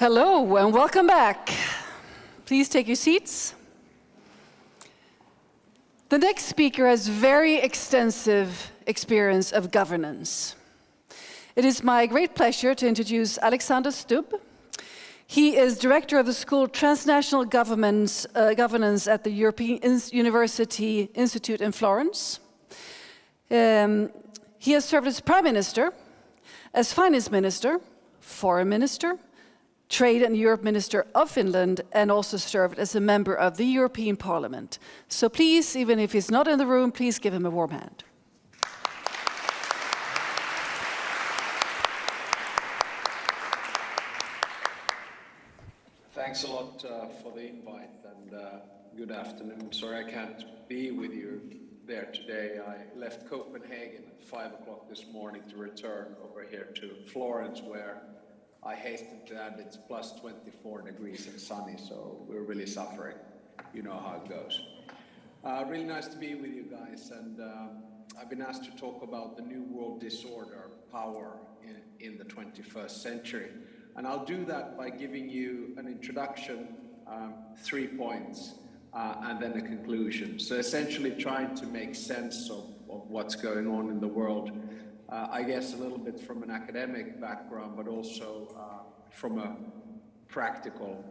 Hello and welcome back. Please take your seats. The next speaker has very extensive experience of governance. It is my great pleasure to introduce Alexander Stubb. He is director of the School of Transnational Governance at the European University Institute in Florence. He has served as Prime Minister, as Finance Minister, Foreign Minister, Trade and Europe Minister of Finland, and also served as a member of the European Parliament. So please, even if he's not in the room, please give him a warm hand. Thanks a lot for the invite and good afternoon. Sorry I can't be with you there today. I left Copenhagen at 5 o'clock this morning to return over here to Florence, where I hasten to add it's plus 24 degrees and sunny, so we're really suffering. You know how it goes. Really nice to be with you guys, and I've been asked to talk about the new world disorder, power in the 21st century. And I'll do that by giving you an introduction, 3 points, and then a conclusion. So essentially trying to make sense of what's going on in the world. I guess a little bit from an academic background, but also from a practical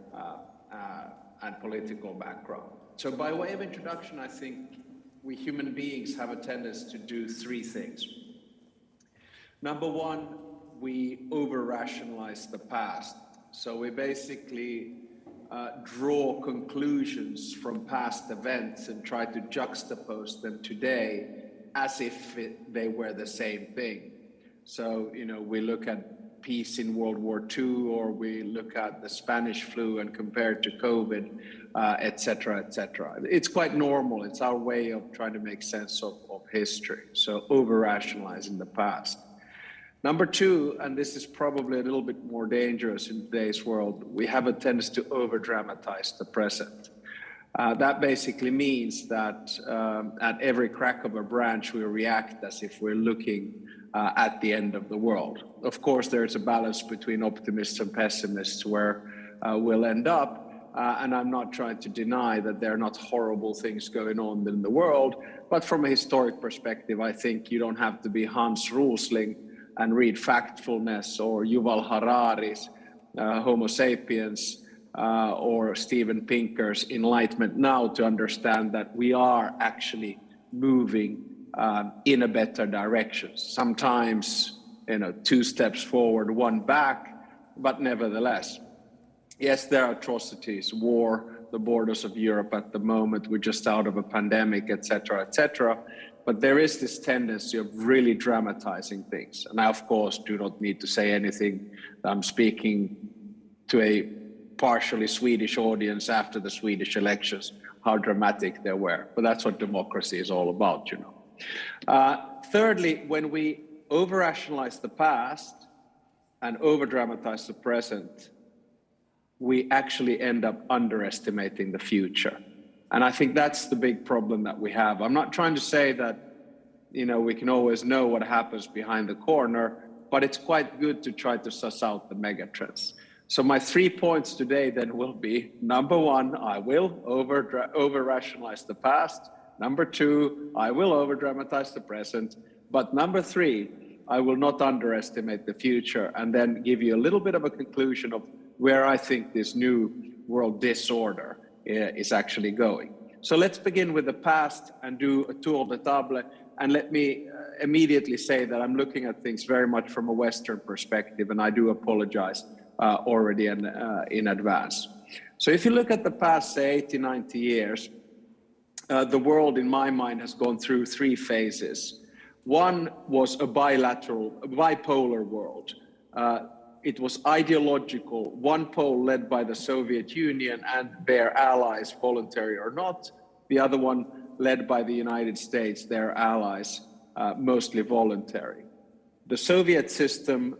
and political background. So by way of introduction, I think we human beings have a tendency to do 3 things. Number 1, we over-rationalize the past. So we basically draw conclusions from past events and try to juxtapose them today as if they were the same thing. So, you know, we look at peace in World War II, or we look at the Spanish flu and compare it to COVID, et cetera, et cetera. It's quite normal. It's our way of trying to make sense of history. So over-rationalizing the past. Number 2, and this is probably a little bit more dangerous in today's world, we have a tendency to over-dramatize the present. That basically means that at every crack of a branch, we react as if we're looking at the end of the world. Of course, there's a balance between optimists and pessimists where we'll end up. And I'm not trying to deny that there are not horrible things going on in the world. But from a historic perspective, I think you don't have to be Hans Rosling and read Factfulness or Yuval Harari's Homo Sapiens or Steven Pinker's Enlightenment Now to understand that we are actually moving in a better direction. Sometimes, 2 steps forward, 1 back, but nevertheless. Yes, there are atrocities, war, the borders of Europe at the moment, we're just out of a pandemic, et cetera, but there is this tendency of really dramatizing things. And I, of course, do not need to say anything. I'm speaking to a partially Swedish audience after the Swedish elections, how dramatic they were. But that's what democracy is all about, Thirdly, when we over-rationalize the past and over-dramatize the present, we actually end up underestimating the future. And I think that's the big problem that we have. I'm not trying to say that, we can always know what happens behind the corner, but it's quite good to try to suss out the megatrends. So my 3 points today then will be, number 1, I will over-rationalize the past. Number 2, I will over-dramatize the present. But number 3, I will not underestimate the future, and then give you a little bit of a conclusion of where I think this new world disorder is actually going. So let's begin with the past and do a tour de table. And let me immediately say that I'm looking at things very much from a Western perspective, and I do apologize already in advance. So if you look at the past, say, 80, 90 years, the world, in my mind, has gone through 3 phases. One was a bipolar world. It was ideological, one pole led by the Soviet Union and their allies, voluntary or not. The other one led by the United States, their allies, mostly voluntary. The Soviet system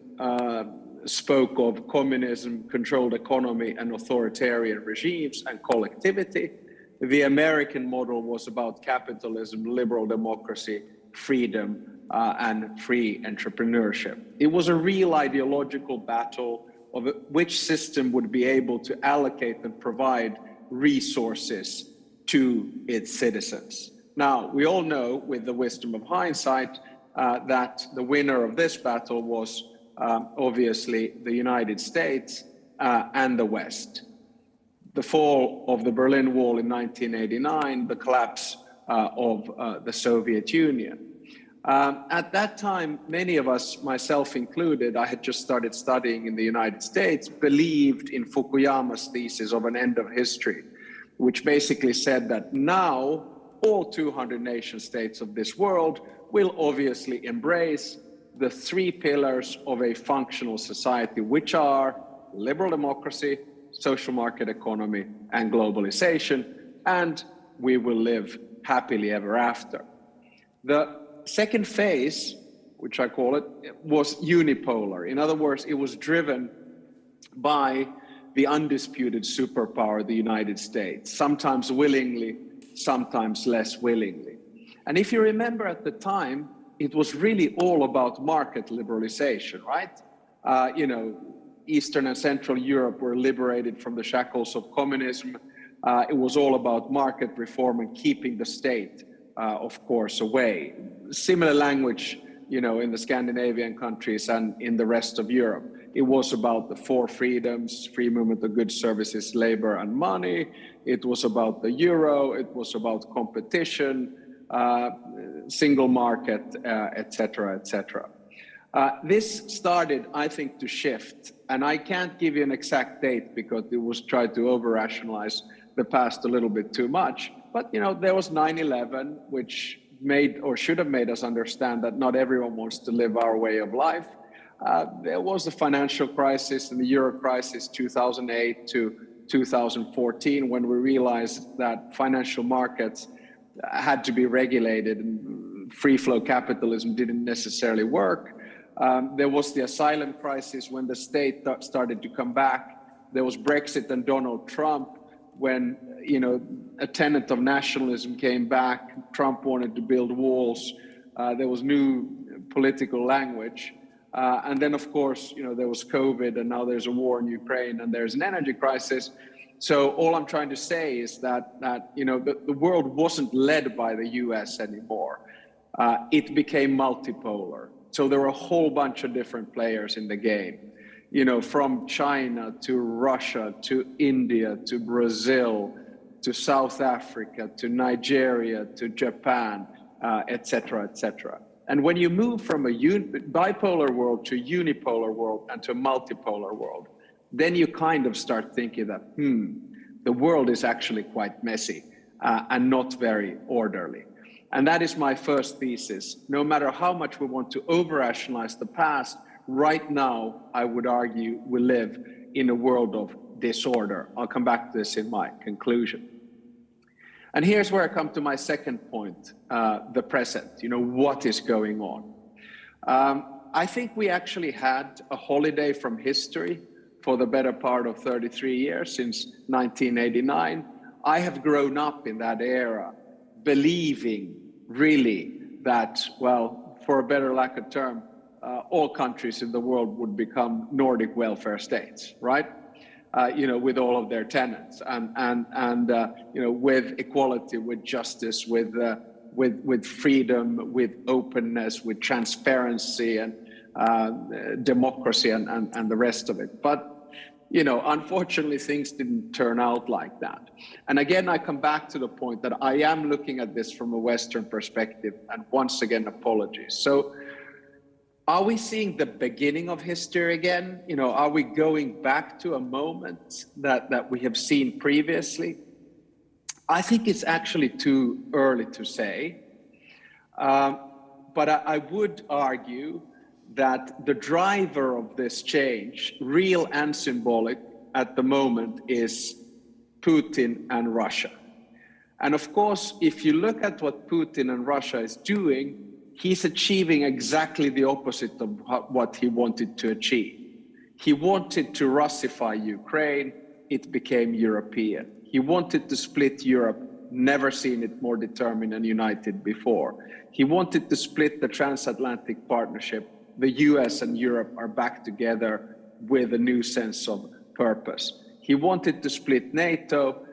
spoke of communism, controlled economy, and authoritarian regimes and collectivity. The American model was about capitalism, liberal democracy, freedom, and free entrepreneurship. It was a real ideological battle of which system would be able to allocate and provide resources to its citizens. Now, we all know with the wisdom of hindsight that the winner of this battle was obviously the United States and the West. The fall of the Berlin Wall in 1989, the collapse of the Soviet Union. At that time, many of us, myself included, I had just started studying in the United States, believed in Fukuyama's thesis of an end of history, which basically said that now all 200 nation states of this world will obviously embrace the three pillars of a functional society, which are liberal democracy, social market economy, and globalization, and we will live happily ever after. The second phase, which I call it, was unipolar. In other words, it was driven by the undisputed superpower, the United States, sometimes willingly, sometimes less willingly. And if you remember at the time, it was really all about market liberalization, right? Eastern and Central Europe were liberated from the shackles of communism. It was all about market reform and keeping the state, of course, away. Similar language, in the Scandinavian countries and in the rest of Europe. It was about the four freedoms, free movement of goods, services, labor, and money. It was about the euro. It was about competition, single market, etc., etc. This started, I think, to shift. And I can't give you an exact date because it was tried to over-rationalize the past a little bit too much. But, there was 9/11, which made or should have made us understand that not everyone wants to live our way of life. There was the financial crisis and the euro crisis 2008 to 2014, when we realized that financial markets had to be regulated and free flow capitalism didn't necessarily work. There was the asylum crisis when the state started to come back. There was Brexit and Donald Trump when, a tenet of nationalism came back. Trump wanted to build walls. There was new political language. And then, of course, there was COVID, and now there's a war in Ukraine, and there's an energy crisis. So all I'm trying to say is that the world wasn't led by the US anymore. It became multipolar. So there were a whole bunch of different players in the game, from China to Russia to India to Brazil to South Africa to Nigeria to Japan, et cetera, et cetera. And when you move from a bipolar world to unipolar world and to a multipolar world, then you kind of start thinking that, the world is actually quite messy and not very orderly. And that is my first thesis. No matter how much we want to over-rationalize the past, right now, I would argue we live in a world of disorder. I'll come back to this in my conclusion. And here's where I come to my second point, the present, what is going on. I think we actually had a holiday from history for the better part of 33 years, since 1989. I have grown up in that era, believing really that, well, for a better lack of term, all countries in the world would become Nordic welfare states, right? With all of their tenets and with equality, with justice, with freedom, with openness, with transparency and democracy and the rest of it. But, unfortunately, things didn't turn out like that. And again, I come back to the point that I am looking at this from a Western perspective, and once again, apologies. So, are we seeing the beginning of history again? Are we going back to a moment that we have seen previously? I think it's actually too early to say. But I would argue that the driver of this change, real and symbolic at the moment, is Putin and Russia. And of course, if you look at what Putin and Russia is doing, he's achieving exactly the opposite of what he wanted to achieve. He wanted to Russify Ukraine, it became European. He wanted to split Europe, never seen it more determined and united before. He wanted to split the transatlantic partnership. The US and Europe are back together, with a new sense of purpose. He wanted to split NATO.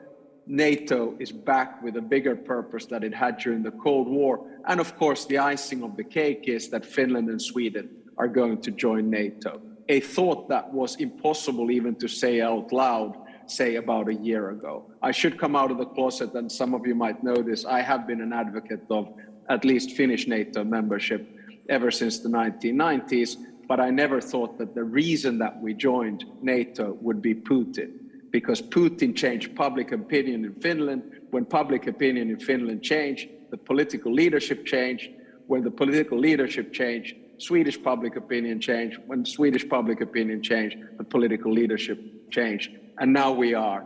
NATO is back with a bigger purpose that it had during the Cold War. And of course, the icing of the cake is that Finland and Sweden are going to join NATO. A thought that was impossible even to say out loud, say about a year ago. I should come out of the closet, and some of you might know this. I have been an advocate of at least Finnish NATO membership ever since the 1990s, but I never thought that the reason that we joined NATO would be Putin, because Putin changed public opinion in Finland. When public opinion in Finland changed, the political leadership changed. When the political leadership changed, Swedish public opinion changed. When Swedish public opinion changed, the political leadership changed. And now we are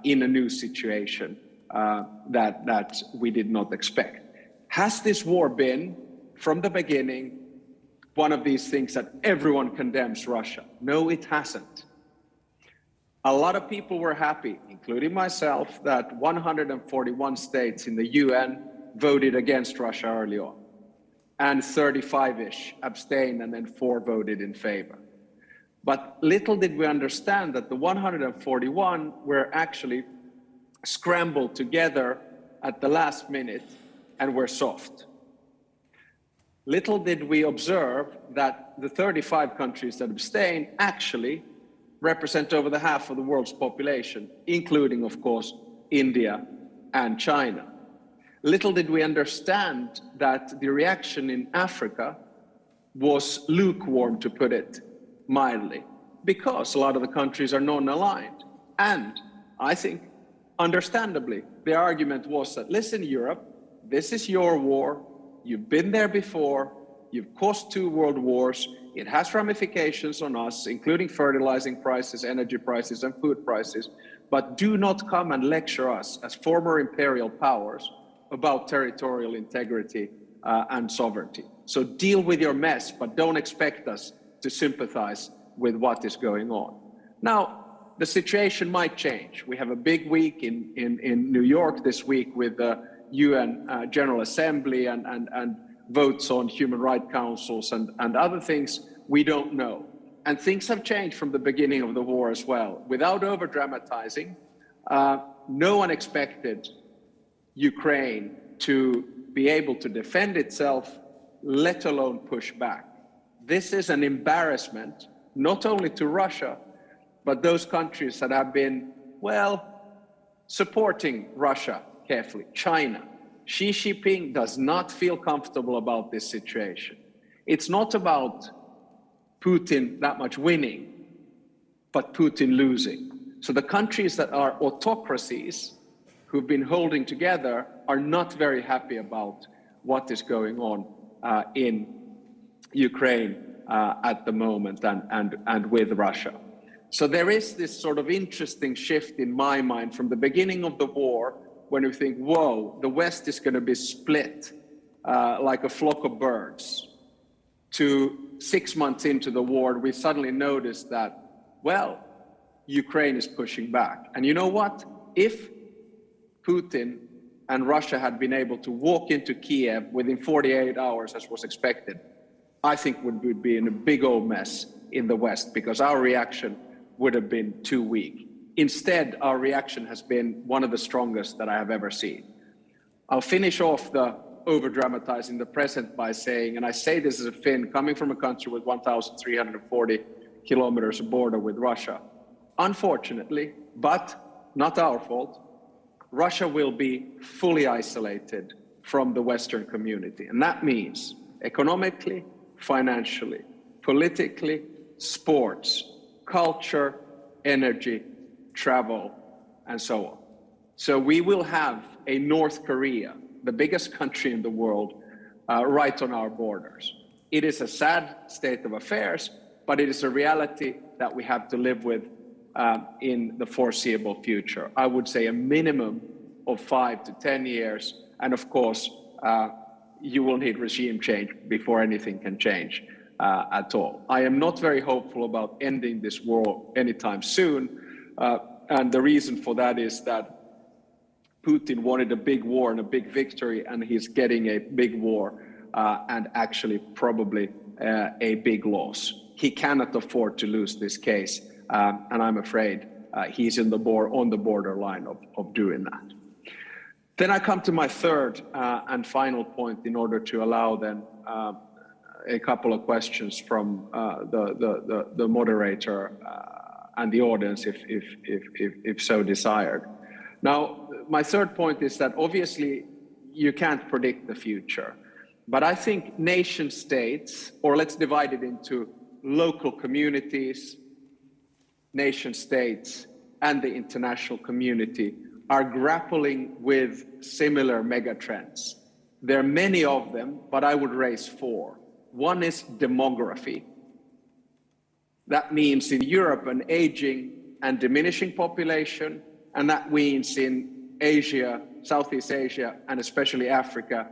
in a new situation that we did not expect. Has this war been, from the beginning, one of these things that everyone condemns Russia? No, it hasn't. A lot of people were happy, including myself, that 141 states in the UN voted against Russia early on, and 35-ish abstained, and then 4 voted in favor. But little did we understand that the 141 were actually scrambled together at the last minute and were soft. Little did we observe that the 35 countries that abstained actually represent over the half of the world's population, including, of course, India and China. Little did we understand that the reaction in Africa was lukewarm, to put it mildly, because a lot of the countries are non-aligned. And I think, understandably, the argument was that, listen, Europe, this is your war. You've been there before. You've caused 2 world wars. It has ramifications on us, including fertilizing prices, energy prices, and food prices. But do not come and lecture us as former imperial powers about territorial integrity and sovereignty. So deal with your mess, but don't expect us to sympathize with what is going on. Now, the situation might change. We have a big week in New York this week with the UN General Assembly and votes on human rights councils and other things. We don't know. And things have changed from the beginning of the war as well. Without over-dramatizing, no one expected Ukraine to be able to defend itself, let alone push back. This is an embarrassment, not only to Russia, but those countries that have been, well, supporting Russia carefully. China. Xi Jinping does not feel comfortable about this situation. It's not about Putin that much winning, but Putin losing. So the countries that are autocracies who've been holding together are not very happy about what is going on in Ukraine at the moment and with Russia. So there is this sort of interesting shift in my mind from the beginning of the war, when you think, whoa, the West is going to be split like a flock of birds, to 6 months into the war, we suddenly noticed that, well, Ukraine is pushing back. And you know what? If Putin and Russia had been able to walk into Kiev within 48 hours, as was expected, I think we would be in a big old mess in the West, because our reaction would have been too weak. Instead, our reaction has been one of the strongest that I have ever seen. I'll finish off the over-dramatizing the present by saying, and I say this as a Finn, coming from a country with 1,340 kilometers of border with Russia, unfortunately, but not our fault, Russia will be fully isolated from the Western community. And that means economically, financially, politically, sports, culture, energy, travel, and so on. So we will have a North Korea, the biggest country in the world, right on our borders. It is a sad state of affairs, but it is a reality that we have to live with in the foreseeable future. I would say a minimum of 5 to 10 years. And of course, you will need regime change before anything can change at all. I am not very hopeful about ending this war anytime soon. And the reason for that is that Putin wanted a big war and a big victory, and he's getting a big war and actually probably a big loss. he cannot afford to lose this case. And I'm afraid he's on the borderline of doing that. Then I come to my third and final point in order to allow then a couple of questions from the moderator and the audience if so desired. Now, my third point is that obviously you can't predict the future, but I think nation states, or let's divide it into local communities, nation states, and the international community are grappling with similar megatrends. There are many of them, but I would raise four. One is demography. That means in Europe an aging and diminishing population, and that means in Asia, Southeast Asia, and especially Africa,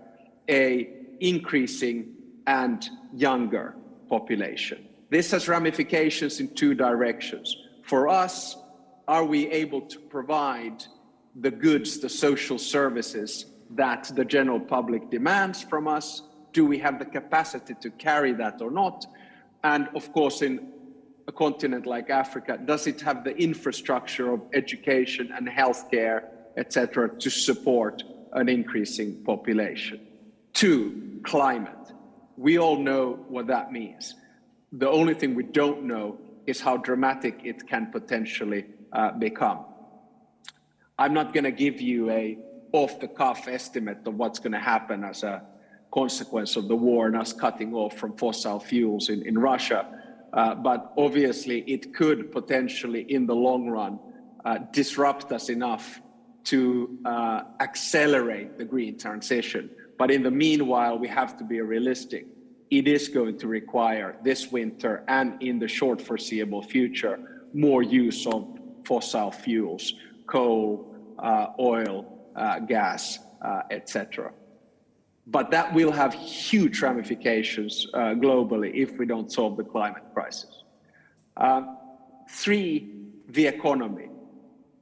a increasing and younger population. This has ramifications in two directions. For us, are we able to provide the goods, the social services that the general public demands from us? Do we have the capacity to carry that or not? And of course, in a continent like Africa, does it have the infrastructure of education and healthcare, etc., to support an increasing population? Two, climate. We all know what that means. The only thing we don't know is how dramatic it can potentially become. I'm not going to give you a off-the-cuff estimate of what's going to happen as a consequence of the war and us cutting off from fossil fuels in Russia. But obviously it could potentially in the long run disrupt us enough to accelerate the green transition. But in the meanwhile, we have to be realistic. It is going to require this winter and in the short foreseeable future more use of fossil fuels, coal, oil, gas, etc. But that will have huge ramifications globally if we don't solve the climate crisis. Three, the economy.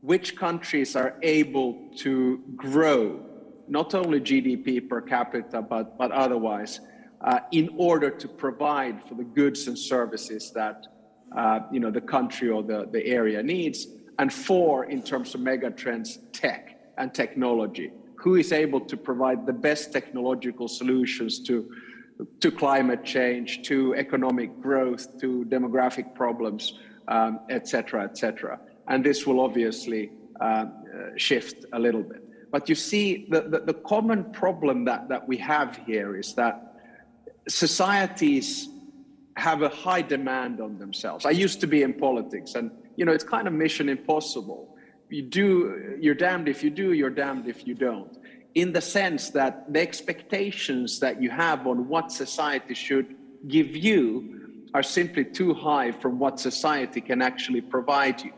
Which countries are able to grow, not only GDP per capita, but otherwise, in order to provide for the goods and services that the country or the area needs? And four, in terms of megatrends, tech and technology. Who is able to provide the best technological solutions to climate change, to economic growth, to demographic problems, etc., etc. And this will obviously shift a little bit. But you see, the common problem that we have here is that societies have a high demand on themselves. I used to be in politics, and it's kind of mission impossible. You're damned if you do, you're damned if you don't. In the sense that the expectations that you have on what society should give you are simply too high from what society can actually provide you.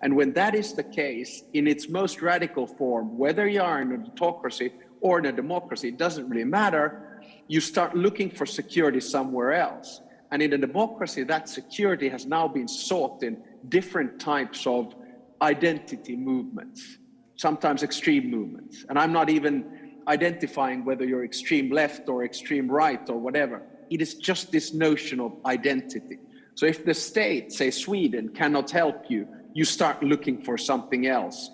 And when that is the case, in its most radical form, whether you are in a autocracy or in a democracy, it doesn't really matter, you start looking for security somewhere else. And in a democracy, that security has now been sought in different types of identity movements, sometimes extreme movements. And I'm not even identifying whether you're extreme left or extreme right or whatever. It is just this notion of identity. So if the state, say Sweden, cannot help you, you start looking for something else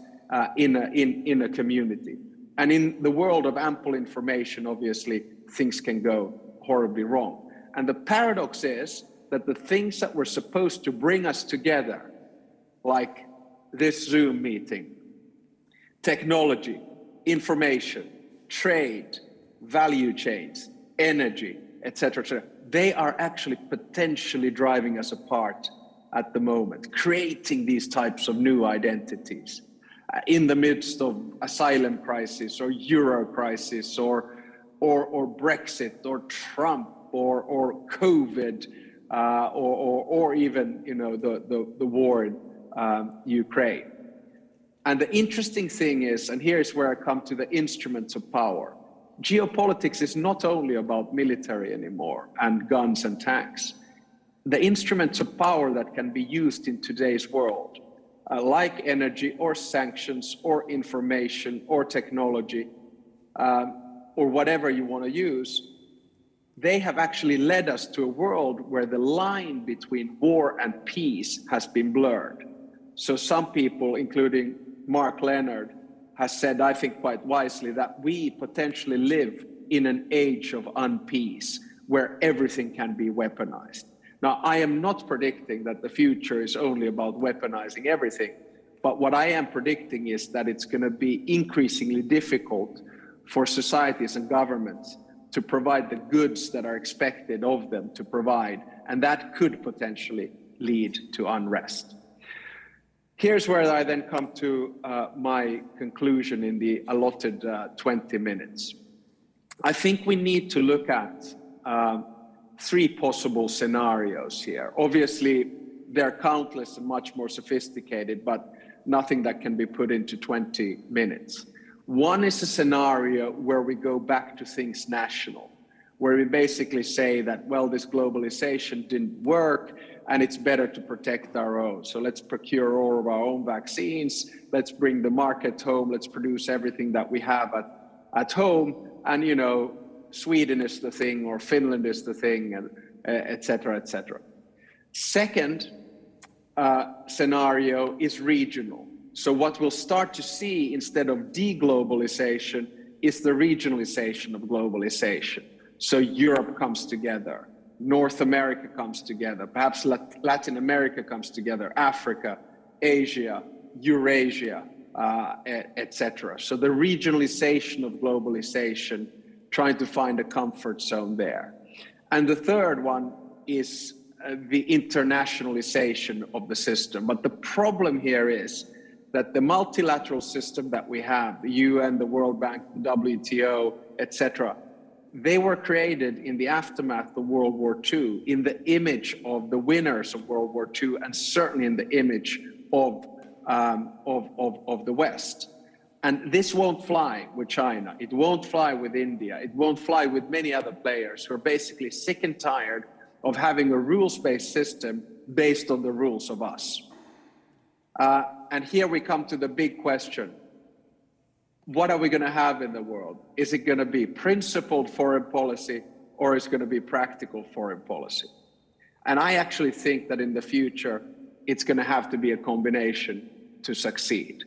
in a community. And in the world of ample information, obviously, things can go horribly wrong. And the paradox is that the things that were supposed to bring us together, like this Zoom meeting, technology, information, trade, value chains, energy, etc., they are actually potentially driving us apart at the moment, creating these types of new identities in the midst of asylum crisis or Euro crisis or Brexit or Trump or COVID or even the war in Ukraine. And the interesting thing is, and here's where I come to the instruments of power. Geopolitics is not only about military anymore and guns and tanks. The instruments of power that can be used in today's world, like energy or sanctions or information or technology or whatever you want to use, they have actually led us to a world where the line between war and peace has been blurred. So some people, including Mark Leonard, has said, I think quite wisely, that we potentially live in an age of unpeace where everything can be weaponized. Now, I am not predicting that the future is only about weaponizing everything, but what I am predicting is that it's going to be increasingly difficult for societies and governments to provide the goods that are expected of them to provide, and that could potentially lead to unrest. Here's where I then come to my conclusion in the allotted 20 minutes. I think we need to look at three possible scenarios here. Obviously, they're countless and much more sophisticated, but nothing that can be put into 20 minutes. One is a scenario where we go back to things national, where we basically say that, well, this globalization didn't work and it's better to protect our own. So let's procure all of our own vaccines, let's bring the market home, let's produce everything that we have at home, and you know, Sweden is the thing, or Finland is the thing, and et cetera, et cetera. Second scenario is regional. So what we'll start to see instead of deglobalization is the regionalization of globalization. So Europe comes together, North America comes together, perhaps Latin America comes together, Africa, Asia, Eurasia, etc. So the regionalization of globalization, trying to find a comfort zone there. And the third one is the internationalization of the system. But the problem here is that the multilateral system that we have, the UN, the World Bank, the WTO, etc., they were created in the aftermath of World War II, in the image of the winners of World War II, and certainly in the image of the West. And this won't fly with China. It won't fly with India. It won't fly with many other players who are basically sick and tired of having a rules-based system based on the rules of us. And here we come to the big question. What are we going to have in the world? Is it going to be principled foreign policy, or is it going to be practical foreign policy? And I actually think that in the future, it's going to have to be a combination to succeed.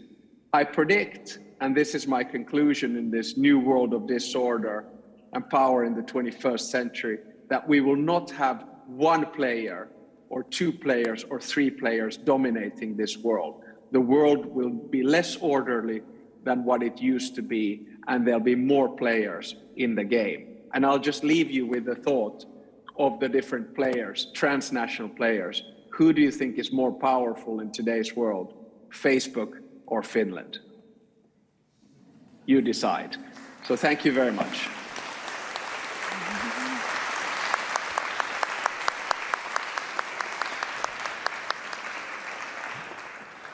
I predict, and this is my conclusion in this new world of disorder and power in the 21st century, that we will not have one player or two players or three players dominating this world. The world will be less orderly than what it used to be, and there'll be more players in the game. And I'll just leave you with the thought of the different players, transnational players. Who do you think is more powerful in today's world, Facebook or Finland? You decide. So thank you very much.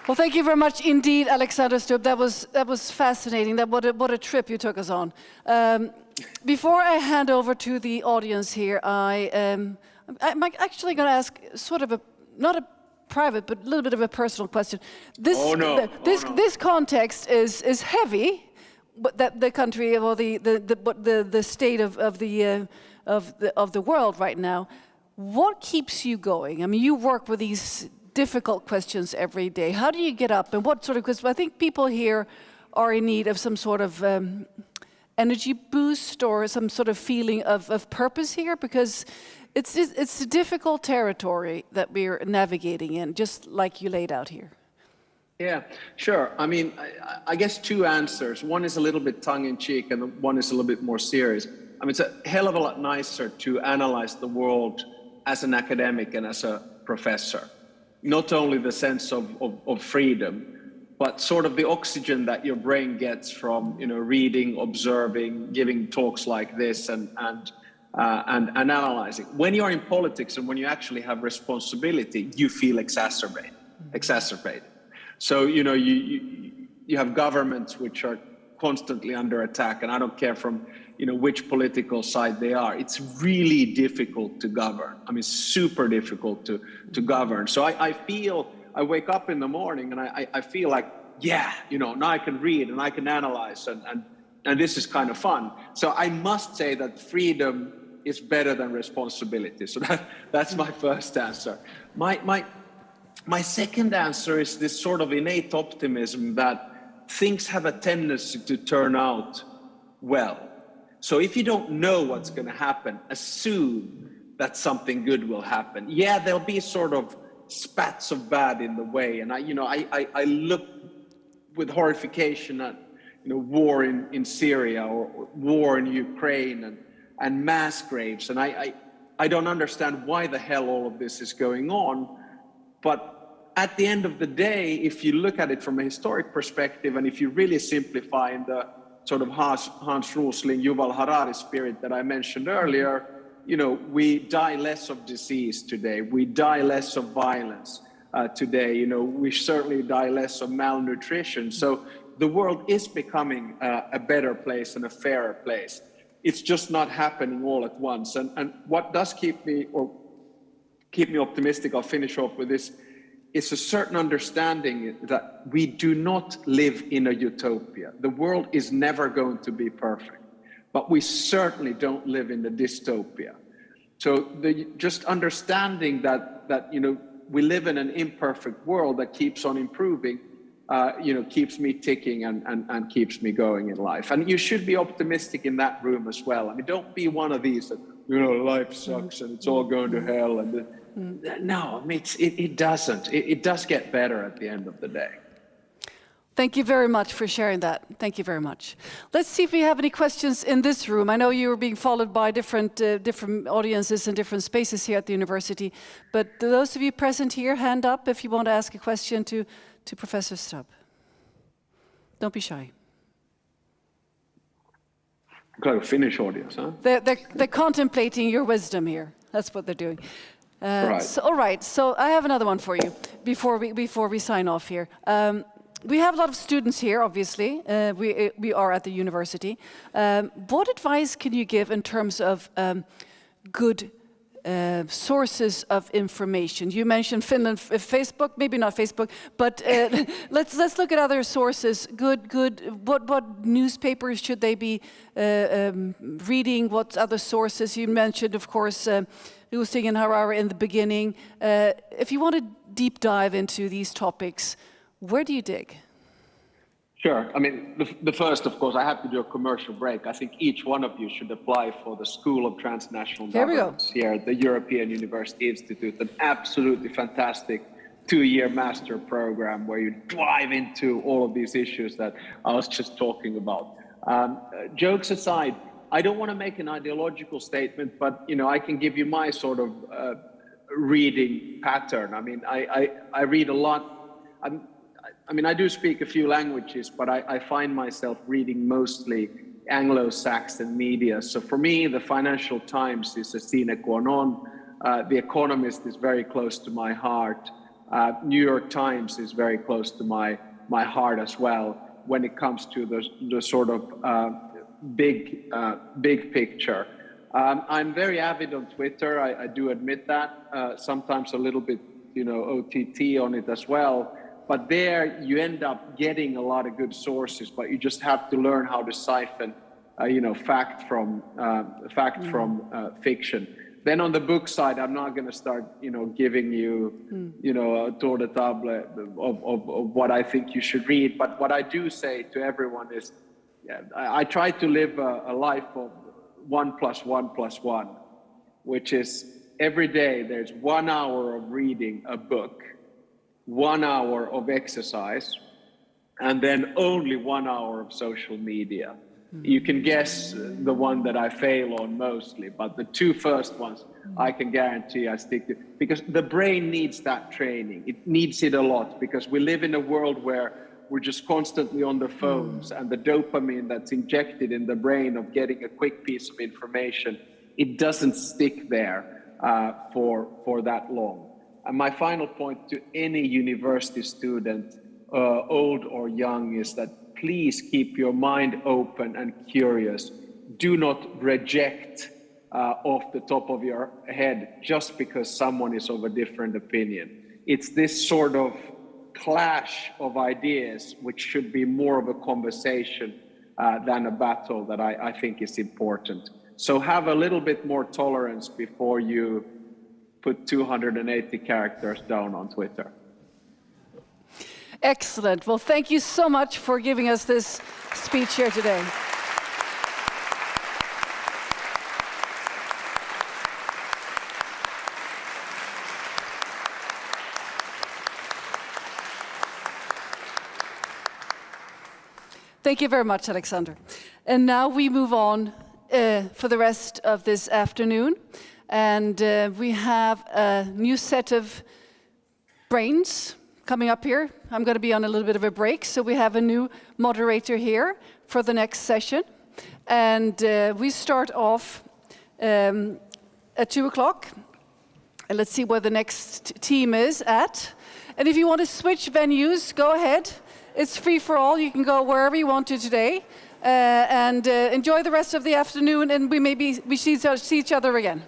Well, thank you very much indeed, Alexander Stubb. That was fascinating. What a trip you took us on. Before I hand over to the audience here, I'm actually going to ask sort of not a private, but a little bit of a personal question. This context is heavy, but that the country or the state of the world right now. What keeps you going? I mean, you work with these difficult questions every day. How do you get up, and what sort of? Because I think people here are in need of some sort of energy boost or some sort of feeling of purpose here, because it's a difficult territory that we're navigating in, just like you laid out here. Yeah, sure. I mean, I guess two answers. One is a little bit tongue-in-cheek, and one is a little bit more serious. I mean, it's a hell of a lot nicer to analyze the world as an academic and as a professor. Not only the sense of freedom, but sort of the oxygen that your brain gets from, you know, reading, observing, giving talks like this, and analyzing. When you're in politics and when you actually have responsibility, you feel exacerbated. So, you know, you have governments which are constantly under attack, and I don't care from, you know, which political side they are. It's really difficult to govern. I mean, super difficult to govern. So I wake up in the morning and I feel like, yeah, you know, now I can read and I can analyze, and this is kind of fun. So I must say that freedom is better than responsibility. So that's my first answer. My second answer is this sort of innate optimism that things have a tendency to turn out well. So if you don't know what's going to happen, assume that something good will happen. Yeah, there'll be sort of spats of bad in the way, and I look with horrification at war in Syria or war in Ukraine and mass graves, and I don't understand why the hell all of this is going on. But at the end of the day, if you look at it from a historic perspective, and if you really simplify in the sort of Hans Rosling, Yuval Harari spirit that I mentioned earlier, we die less of disease today. We die less of violence today. We certainly die less of malnutrition. So the world is becoming a better place and a fairer place. It's just not happening all at once. And what does keep me optimistic, I'll finish off with this, is a certain understanding that we do not live in a utopia. The world is never going to be perfect, but we certainly don't live in a dystopia. So just understanding that we live in an imperfect world that keeps on improving, keeps me ticking and keeps me going in life. And you should be optimistic in that room as well. I mean, don't be one of these that, life sucks and it's all going to hell. No, I mean, it doesn't. It does get better at the end of the day. Thank you very much for sharing that. Thank you very much. Let's see if we have any questions in this room. I know you are being followed by different audiences and different spaces here at the university. But those of you present here, hand up if you want to ask a question to Professor Stubb. Don't be shy. Kind of Finnish audience, huh? They're contemplating your wisdom here. That's what they're doing. Right. So, all right. So I have another one for you before we sign off here. We have a lot of students here, obviously. We are at the university. What advice can you give in terms of good sources of information? You mentioned Finland, Facebook, maybe not Facebook, but let's look at other sources. Good. What newspapers should they be reading? What other sources? You mentioned, of course, Lustig and Harari in the beginning. If you want to deep dive into these topics, where do you dig? Sure. I mean, the first, of course, I have to do a commercial break. I think each one of you should apply for the School of Transnational Governance here at the European University Institute, an absolutely fantastic 2-year master program where you dive into all of these issues that I was just talking about. Jokes aside, I don't want to make an ideological statement, but I can give you my sort of reading pattern. I mean, I read a lot. I do speak a few languages, but I find myself reading mostly Anglo-Saxon media. So for me, the Financial Times is a sine qua non. The Economist is very close to my heart. New York Times is very close to my heart as well when it comes to the sort of big picture. I'm very avid on Twitter. I do admit that. Sometimes a little bit, OTT on it as well. But there you end up getting a lot of good sources, but you just have to learn how to siphon, fact from fiction. Then on the book side, I'm not going to start, giving you, a tour de table of what I think you should read. But what I do say to everyone is, I try to live a life of 1 + 1 + 1, which is every day there's 1 hour of reading a book, 1 hour of exercise, and then only 1 hour of social media. You can guess the one that I fail on mostly, but the 2 first ones I can guarantee I stick to, because the brain needs that training. It needs it a lot because we live in a world where we're just constantly on the phones, and the dopamine that's injected in the brain of getting a quick piece of information, it doesn't stick there for that long. And my final point to any university student, old or young, is that please keep your mind open and curious. Do not reject off the top of your head just because someone is of a different opinion. It's this sort of clash of ideas which should be more of a conversation than a battle that I think is important. So have a little bit more tolerance before you put 280 characters down on Twitter. Excellent. Well, thank you so much for giving us this speech here today. Thank you very much, Alexander. And now we move on for the rest of this afternoon. And we have a new set of brains coming up here. I'm going to be on a little bit of a break, so we have a new moderator here for the next session. And we start off at 2 o'clock. And let's see where the next team is at. And if you want to switch venues, go ahead. It's free for all. You can go wherever you want to today. And enjoy the rest of the afternoon, and we see each other again.